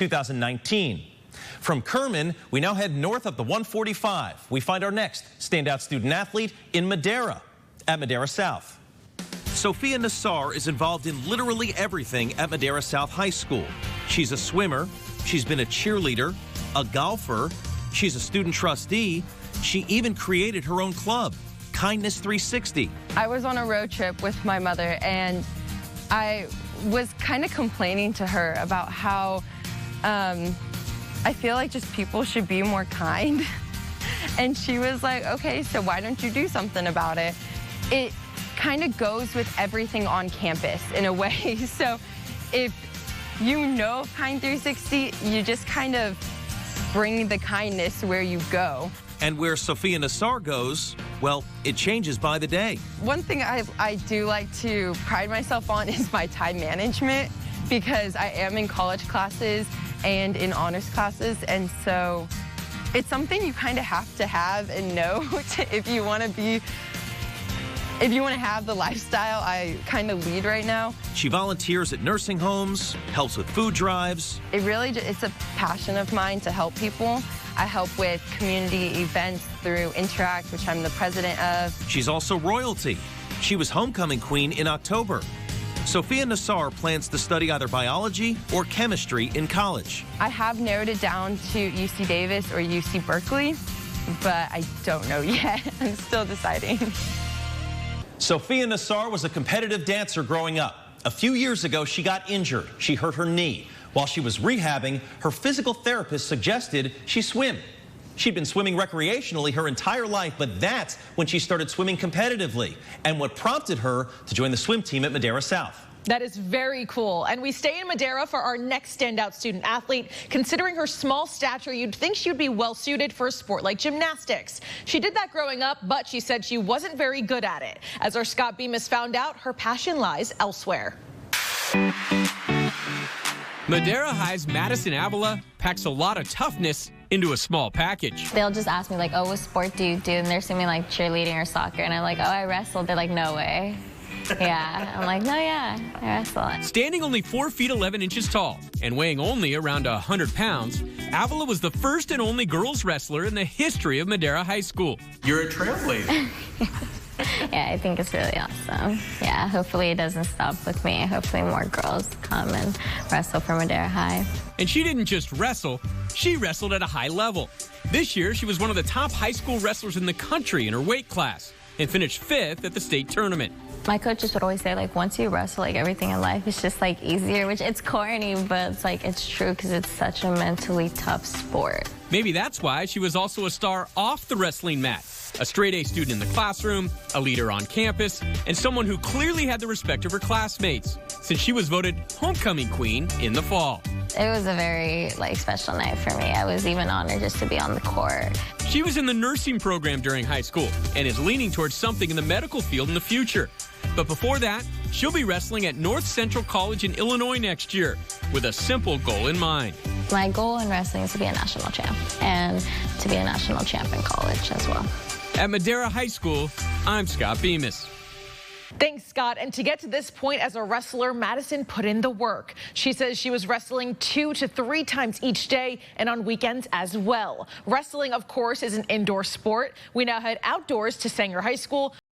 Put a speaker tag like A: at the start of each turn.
A: 2019. From Kerman, we now head north up the 145. We find our next standout student athlete in Madera, at Madera South. Sophia Nassar is involved in literally everything at Madera South High School. She's a swimmer, she's been a cheerleader, a golfer, she's a student trustee, she even created her own club, Kindness 360.
B: I was on a road trip with my mother and I was kind of complaining to her about how I feel like just people should be more kind. And she was like, okay, so why don't you do something about it? It kind of goes with everything on campus in a way. So if you know Kind 360, you just kind of bring the kindness where you go.
A: And where Sophia Nassar goes, well, it changes by the day.
B: One thing I do like to pride myself on is my time management, because I am in college classes and in honors classes, and so it's something you kind of have to have and know if you want to have the lifestyle I kind of lead right now.
A: She volunteers at nursing homes, helps with food drives.
B: It's a passion of mine to help people. I help with community events through Interact, which I'm the president of.
A: She's also royalty. She was homecoming queen in October. Sophia Nassar plans to study either biology or chemistry in college.
B: I have narrowed it down to UC Davis or UC Berkeley, but I don't know yet. I'm still deciding.
A: Sophia Nassar was a competitive dancer growing up. A few years ago, she got injured. She hurt her knee. While she was rehabbing, her physical therapist suggested she swim. She'd been swimming recreationally her entire life, but that's when she started swimming competitively, and what prompted her to join the swim team at Madera South.
C: That is very cool. And we stay in Madera for our next standout student athlete. Considering her small stature, you'd think she'd be well suited for a sport like gymnastics. She did that growing up, but she said she wasn't very good at it. As our Scott Bemis found out, her passion lies elsewhere.
D: Madera High's Madison Avila packs a lot of toughness into a small package.
E: They'll just ask me like, oh, what sport do you do? And they're seeing me like cheerleading or soccer. And I'm like, oh, I wrestle. They're like, no way. Yeah. I'm like, no, yeah, I wrestle.
D: Standing only 4 feet 11 inches tall and weighing only around 100 pounds, Avila was the first and only girls wrestler in the history of Madera High School.
A: You're a trailblazer.
E: Yeah, I think it's really awesome. Yeah, hopefully it doesn't stop with me. Hopefully more girls come and wrestle for Madera High.
D: And she didn't just wrestle, she wrestled at a high level. This year, she was one of the top high school wrestlers in the country in her weight class and finished 5th at the state tournament.
E: My coaches would always say, like, once you wrestle, like, everything in life is just, like, easier, which it's corny, but it's, like, it's true because it's such a mentally tough sport.
D: Maybe that's why she was also a star off the wrestling mat. A straight-A student in the classroom, a leader on campus, and someone who clearly had the respect of her classmates, since she was voted homecoming queen in the fall.
E: It was a very, like, special night for me. I was even honored just to be on the court.
D: She was in the nursing program during high school and is leaning towards something in the medical field in the future. But before that, she'll be wrestling at North Central College in Illinois next year with a simple goal in mind.
E: My goal in wrestling is to be a national champ and to be a national champ in college as well.
D: At Madera High School, I'm Scott Bemis.
C: Thanks, Scott. And to get to this point as a wrestler, Madison put in the work. She says she was wrestling 2 to 3 times each day and on weekends as well. Wrestling, of course, is an indoor sport. We now head outdoors to Sanger High School,